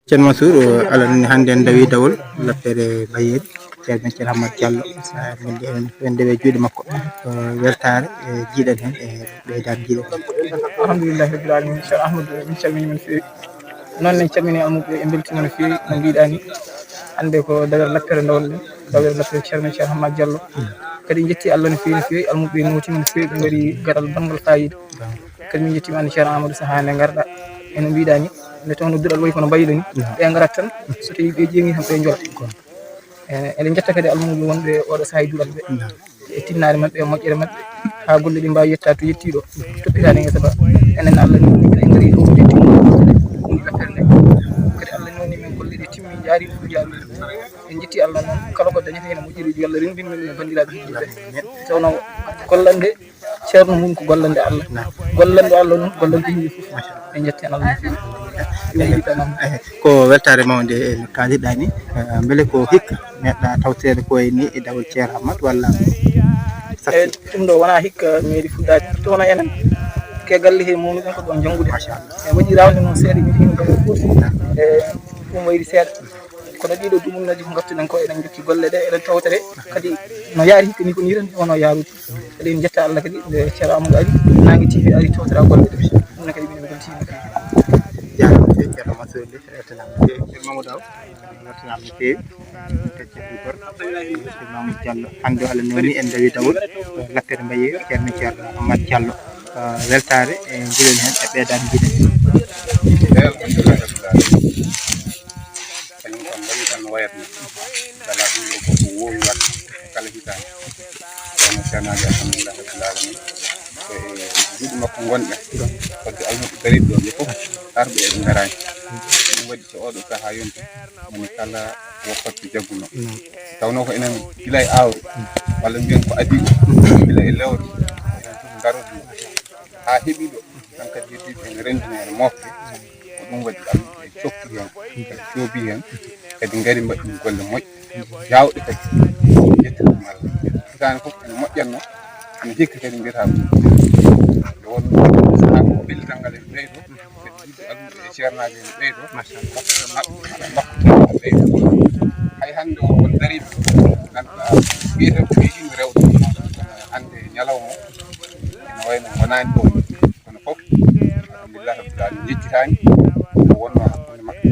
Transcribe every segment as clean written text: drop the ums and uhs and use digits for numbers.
Ceerno Mansour alani hannde en dawi dawol lappere Bayeri ceerno Thierno Hammadou Diallo min en dewe juuɗe makko weltare jiiɗen hen e ɓeydade jiiɗen alhamdulillahi rabbil alamin Cheikh Ahmadou min calmini men feewi noon en calmini almuɓe e beltima no feewi no mbiɗa ni hande ko dawal lappere dawolɗen dawal lappere ceerno Hammadou Diallo kadi jetti Allah no feewi no feewi almuɓe notima no feewi ɓe gaari garal banggal fayida kadi min jettima ande Ceerno Amadou Sahane garɗa eno mbiɗa ni nde tawno duɗal wayi kono mbayiɗo ni ɓe garat tan so tawi ɓe ƴeeŋi tan ɓe jooɗo eɗen jetta kadi almuɓe wonɓe oɗo saaha duɗal ɓe e tinnare mabɓe e moƴƴere mabɓe ha golle ɗi mbawi yettade to yettiɗo toppitade guesa ba enen Allah ni en gaari hawrude timmude lappere nde kadi Allah noni men golle ɗe timmi jaari fu jaari en jetti Allah noon kala ko dañata hen moƴƴiri yo Allah rendin men e bandiraɓe yimɓeɓe tawno gollande ceerno mum ko gollande Allah gollande Allah noon gollande yimɓe foof en jetti Allah no feewi ko weltare mawde no kalirɗa ni beele ko hikka neɗɗa tawtede koye ni e dawol Ceerno Hammadou walla e ɗum ɗo wona hikka meeɗi fuɗɗade tono enen ke galle he mawnuɗen ko ɗon janggude e waɗi rawde noon seeɗa min hino galle foti e ɗum wayri seeɗa kono ɗiɗo dumumnaji ko gaftuɗen ko eɗen jokki golle ɗe eɗen tawtere kadi no yaari hikka ni ko ni tan wono yaarude kadi en jetta Allah kadi nde Ceerno Amadou ari nangi TV ari tawtera golle ɗe ɗum ne kadi min beltima jarama feewi Ceerno Mansour de weltanama no feewi Mamadou Aw weltanama no feewi teccedi gor Ceerno Mamadou Diallo hande Allah noni en dawi dawol lappere Bayeri ceerno Hammadou Diallo weltare e jiiɗen hen e ɓeydade jiiɗen wayatno kala ɗum ɗo koko wowi wadde kala hitande ceerno ceernaji alhamdulillah rabbil alamin e juuɗe makko gonɗen wadde almuɓe dariɓe ɗo ɓe fof arɓe eɓe garani ɗum waɗi so oɗo saaha yonti woni kala woppati jagguno tawno ko enen gila e awre walla mbiyen ko adi gila e lewre enen fof garoɗo ha heeɓiɗo tan kadi heddiɓe ene rendina ene mofte ko ɗum waɗi almuɓe cokkiri hen kadi coobi hen kadi ngari mbaɗi golle moƴƴe yawɗe kadi yettidum Allah hitande fof ene moƴƴatno ene hikka kadi mbiyata nde wonno saha ko bellital ngal ene ɓeydo kadi yidde almuɓe e ceernaji ene ɓeydo hokkata mabɓe makko ɓeydo hay hande o won dariɓe ganduɗa ɓiyete ko ɓeydino rewde hande ñalawma ene wayno wonani ɗo kono fof alhamdulillah rabbil alamin jejjitani ko wonno hakkude makko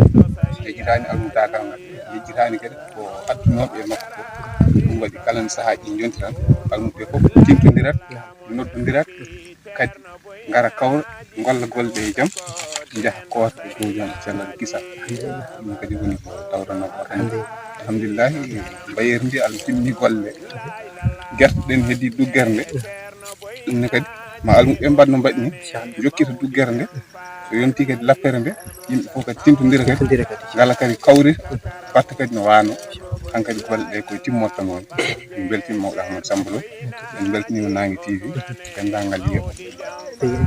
jejjitani almudakal ngal jejjitani kadi ko addunoɓe e makko fof ɗum waɗi kala no sahaji jonti tan almuɓe fof timtodirat noddodirat kadi gara kawra golla golɗe e jaam jaaha koota e dow jaam cellal kisa ɗum kadi woni ko tawrano ko hande alhamdulillahi Bayeri ndi Allah timmi golle guerte ɗen heddi duggere nde ɗum ne kadi ma almuɓe mbaɗno mbaɗi ni jokkita duggere nde so yonti kadi lappere nde yimɓe fof kadi timtodira kadi ngala kadi kawri batta kadi no wano han kadi golle ɗe koye timmotta noon min beltima mawɗo Ahmadou Samba Lo en beltinima Nangue TV dendagal yiyo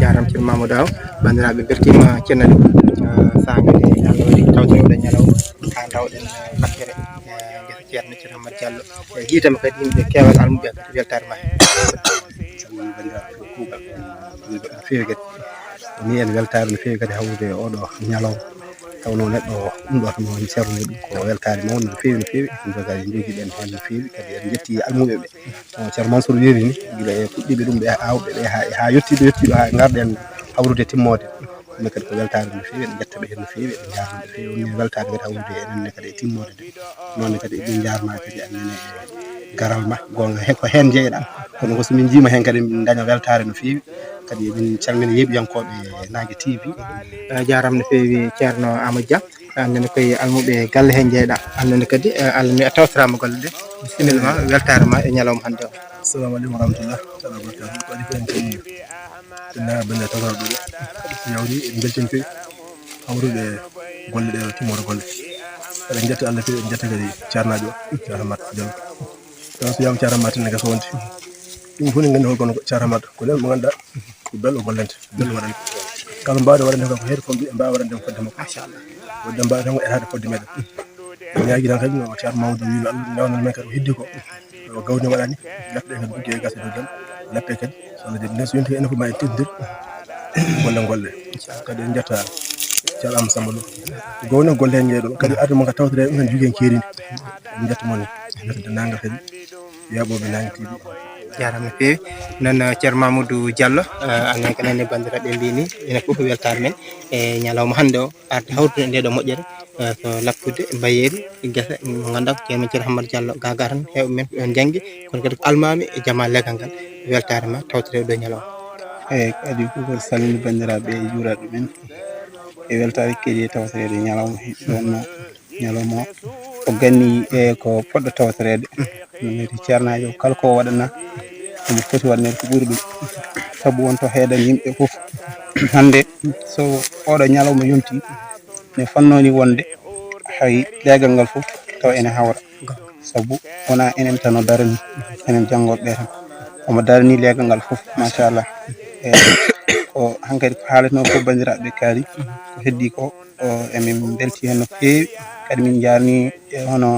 jaram Ceerno Mamadou Aw bandiraɓe beltima cennali sagade Allah waɗi tawtoroɗen ñalawma ha dawɗen lappere guesa ceerno Hammadou Diallo e jiitama kadi yimɓe kewal almuɓe kadi weltare ma hen bandiraɓe kuuɓal no feewi kadi ni en weltare no feewi kadi hawrude oɗo ñalawma tawno neɗɗo ɗum ɗo tan woni serno ɗum ko weltare mawde no feewi ɗum kadi jogiɗen hen no feewi kadi en jetti almuɓe ɓe Ceerno Mansour wiiri ni guila e fuɗɗiɓe ɗum ɓe awɓe ɓe ha yettiɗo ha garɗen hawrude timmode ɗum kadi ko weltare no feewi en jettaɓe hen no feewi en jarno no feewi woni weltare kadi hawrude enenne kadi e timmode nde noonne kadi eɗen jarma kadi annene garal ma gonga ko hen jeeyɗa kono ko somin jiima hen kadi min daña weltare no feewi kadi min calmina yeeɓiyankoɓe Nangue TV jaram no feewi Ceerno Amadou Dia annene koye almuɓe galle hen jeeyɗa annene kadi Allah ni a tawtorama golle ɗe bisimilla ma weltare ma e ñalawma hande o assalamu aleykum wa rahmatullah taala barakatuh ko adi ko en calmini tinna belle tawtoro ɗo kadi yawri en beltin feewi hawrude golle ɗe timmore golle eɗen jetta Allah feewi en jetta kadi ceernajo o Ceerno Hammadou Diallo taw so wiyama Ceerno Hammadou ne gasa wonde ɗum fof ne gandi holkono Ceerno Hammadou ko nen mo ganduɗa ko belɗo gollente belɗo waɗande kala mbawɗo waɗande kam ko heeɗo fomɓe mbawa waɗande fodde makko machallah wadde mbawa tan ko etade fodde meɗen ñaagui tan kadi no Ceerno Mamadou wino Allah newnana men kadi ko heddi ko gawni waɗani lappe ɗe kadi dugge e gasa dow jaam lappe kadi so Allah jaɓi so yonti enen fof ma en teddodir golle golle kadi en jetta ceerno Amadou Samba Lo gowno golle hen ngeeɗo kadi arde mon ka tawtere ɗum tan jogui en keeridi en jetta mon jetta dennagal kadi yaɓoɓe Nangue TV jarama no fewi noon ceerno Mamadou Diallo anen ko nande bandiraɓe mbini enen foof ko weltare men e ñalawma hande o arde hawtude nde ɗo moƴƴere ko lappude mbayeri guesa mo ganduɗa ko ceerno Thierno Hammadou Diallo gaga tan hewɓe men ko ɗon janggi kono kadi ko almami e jaama leggal ngal weltare ma tawtere ɗo ñalawma eyyi kadi koko salmini bandiraɓe e juuraɓe men e weltare keeɗi tawtorede ñalawma ɗon ñalawma o ganni e ko poɗɗo tawtorede no meti ceernajo kala ko waɗana omo foti waɗanede ko ɓuuri ɗum saabu wonto heedan yimɓe foof hande so oɗo ñalawma yonti ne fannoni wonde hay leegal ngal foof taw ene hawra saabu wona enen tan o darani enen janggoɓe tan omo darani leegal ngal foof machallah e ko hankkadi ko haalatno ko bandiraɓe kaali ko heddi ko emin belti hen no fewi kadi min jarni hono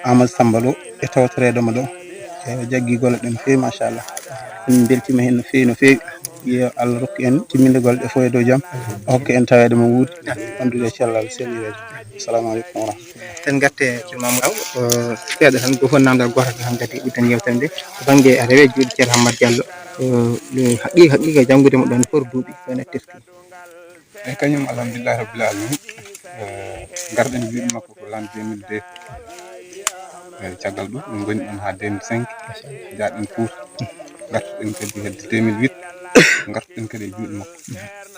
Amadou Samba Lo e tawtoredomo ɗo e jaggi golle ɗe no fewi machallah min beltima hen no fewi yo Allah rokku en timminde golle ɗe fo e dow jaam o hokka en tawede mo wuuri andude cellal sellirede assalamu aleykum wa rahmatullah ten gatte ceerno Mamadou seeɗa tan go fon namdal goto tan kadi ɓutten yewtere nde to banggue rewe juuɗe ceerno Hammadou Diallo haqiqa janggude mo ɗon for duuɓi wona teski e kañum alhamdulillahi rabbil alamin garɗen juuɗe makko ko l'an 2002 caggal ɗum min goni ɗon ha 2005 jaaɗen Fouta gartuɗen kadi hedde 2008 gartuɗen kadi e juuɗe makko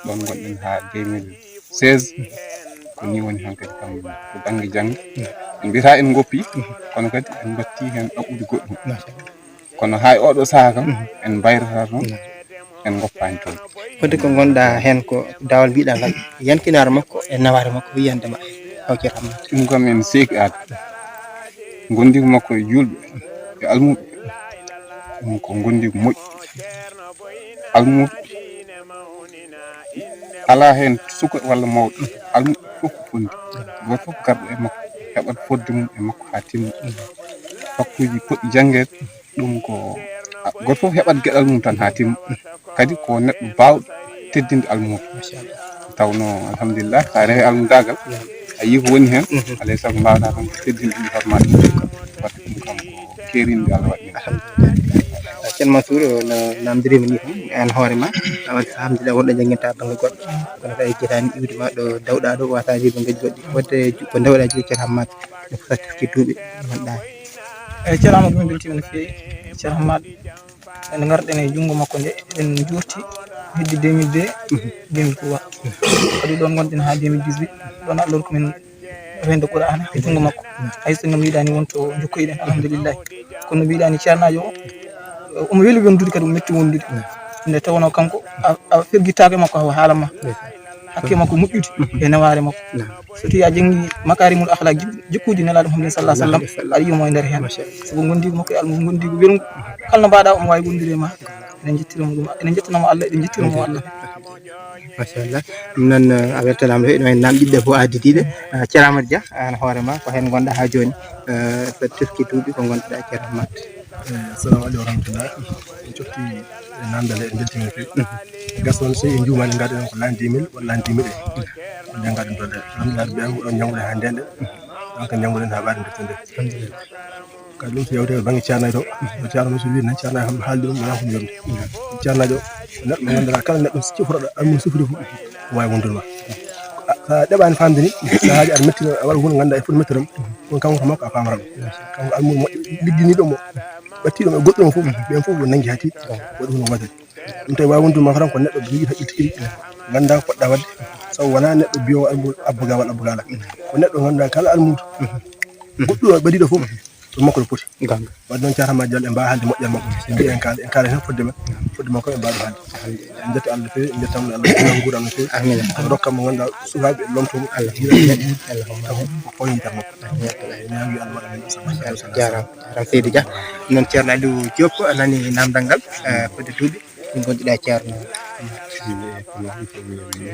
ɗon gonɗen ha 2016 ko ni woni hankkadi kam ko banggue jangde en mbiyata en goppi kono kadi en batti hen ɗaɓɓude goɗɗum kono hay oɗo saaha kam en bayrata toon en goppani toon fodde ko gonɗa hen ko dawal mbiɗa ngal yankinare makko e naware makko wiyandema haw ceerno Hammadou ɗum kam en seeki aade gondigo makko e julɓe e almuɓe ɗum ko gondigo moƴƴi almuɓe ala hen suka walla mawɗo almuɓe fof ko fondi goto fof garɗo e makko heɓat fodde mum e makko ha timma fakkuji poɗɗi janggede ɗum ko goto fof heɓat gueɗal mum tan ha timma kadi ko neɗɗo bawɗo teddinde almuɓe tawno alhamdulillah sa rewi almudagal a yii ko woni hen alay saago mbawɗa tan ko teddinde ɗum hormade wadde ɗum kam ko kerinde Allah waɗi ceerno Mansour no namdirima ni tan an hoorema alhamdulillah wonɗo jangguinta banggue goɗɗo kono kadi jeetani iwdema ɗo dawɗa ɗo wata wiide gaji goɗɗi wadde ko dawɗa jogui ceerno Hammadou e ko sattirki duuɓi gonɗa eyyi ceerno Amadou min beltima no fewi ceerno Hammadou en garɗen e junggo makko nde en jurti hedde 2002 2003 kadi ɗon gonɗen ha 2018 ɗon Allah rokku min rende Qur'ana e junggo makko hayso no mbiɗani wonto jokkoyiɗen alhamdulillah kono mbiɗani ceernajo o omo weeli wondude kadi omo metti wondude nde tawno kanko a ferguittako e makko haw haalama hakke makko moƴƴude e naware makko so tawi a janggi makarimul akhlaq jikkuji nelaɗo Muhammad sallallahu alaihi wasallam aɗa yiyomo e nder hen sabu gondigo makko e almu gondigo welngu kala no mbaɗa omo wawi wondude ma enen jettiramo ɗum enen jettanamo Allah eɗen jettiramo Allah machallah ɗum noon a weltanama heewi ɗo en namɗiɗɗe fof addidiɗe ceerno Amadou Dia an hoorema ko hen gonɗa ha joni so teski duuɓi ko gonɗuɗa ceerno Hammadou assalamu aleykum wa rahmatullah en cotti namdal en beltima no fewi gaston so en juumani gaɗen ko l'an 2000 walla l'an 2000 ko janggaɗen ɗon alhamdulillah ɓe ɗon jangguɗen ha ndenden ɗon ko jangguɗen ha ɓaade deftere nde kadi ɗum so yewte banggue ceernajo to ceerno musu wi tan ceernajo kam haalde ɗum wona ko yonde ceernajo neɗɗo mo ganduɗa kala neɗɗo cifroɗo almum sufri fof ko wawi wondudema sa ɗeɓani famde ni sahaji aɗa metti a waɗa hunde ganduɗa e foti mettiram ɗum kanko to makko a famata ɗum kanko almum moƴƴo ligginiɗomo ɓattiɗomo e goɗɗum fof ɓen fof o nangui ha tiiɗi waɗi hunde gotel ɗum tawi wawi wondudema tan ko neɗɗo jogui haqqille tigi ganda ko poɗɗa wadde sabu wona neɗɗo biyowo almum abbuga walla abbugala ko neɗɗo ganduɗa kala almudo goɗɗum ɓaɗiɗo fof ɗum makko no foti wadde noon ceerno Hammadou Diallo en mbawa haalde moƴƴere makko en mbi en kaala hen fodde makko en mbaɗo haalde en jetti Allah no fewi en jettamo Allah ɗum guuɗam no fewi rokkam mo ganduɗa sukaɓe lomtomo Allah taw foyintar makko ñaami Allah waɗa men jarama Seydou Dia noon ceerno Aliou Diop nani namdal ngal fodde duuɓi ɗum gonɗuɗa ceerno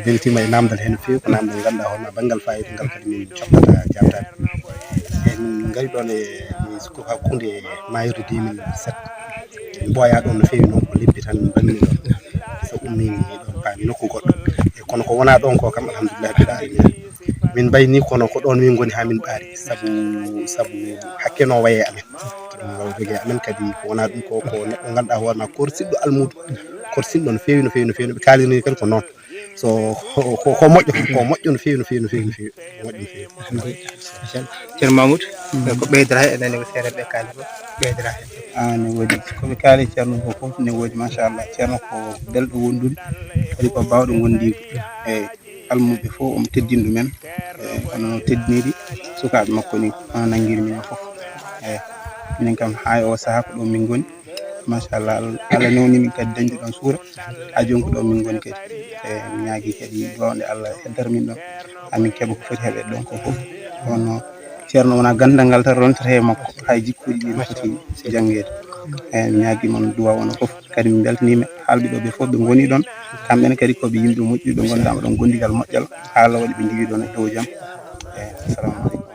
beltima e namdal hen no fewi ko namdal ganduɗa hono banggal fayida ngal kadi min coftata jabtade min gari ɗon e ko hakkude mayirde 2007 en ɓooya ɗon no fewi noon ko lebbi tan banni ɗon so ummimi ɗon paami mi nokku goɗɗo e kono ko wona ɗon ko kam alhamdulillah bil alamin min bayni kono ko ɗon min goni ha min ɓaari sabu hakke no waye amen ɗum jogi amen kadi ko wona ɗum ko neɗɗo ganduɗa hoore ma korsiɗɗo almudo korsiɗɗo no fewi ɓe kalini kadi ko noon so ko moƴƴo no fewi moƴƴo no fewi ceerno Mamoudou ko ɓeydora e nane ko seeɗa ɓe kaali ko ɓeydora hen ne woodi koɓe kaali ceerno ko fof ne woodi machallah ceerno ko belɗo wondude kadi ko bawɗo gondigo eyi almuɓe fof omo teddini ɗumen kono no teddiniri sukaɓe makko ni hono nanguiri minen fof eyi minen kam ha o saaha ko ɗo min goni machallah Allah newni min kadi dañde ɗon suura ha joni ko ɗo min goni kadi eyi mi ñaagui kadi duwawde Allah heddara min ɗon hamin keeɓa ko foti heɓede ɗon ko fof kono ceerno wona gandal ngal tan rontate e makko hay jikkuji ɗi no foti janggede eyi mi ñaagui moon duwaw ono fof kadi min beltanima haalɓe ɗo ɓe fof ɓe goni ɗon kamɓene kadi koɓe yimɓe moƴƴuɓe ɓe gondama ɗon gondigal moƴƴal Allah waɗi ɓe jiiwi ɗon e dow jaam eyi assalamu aleykum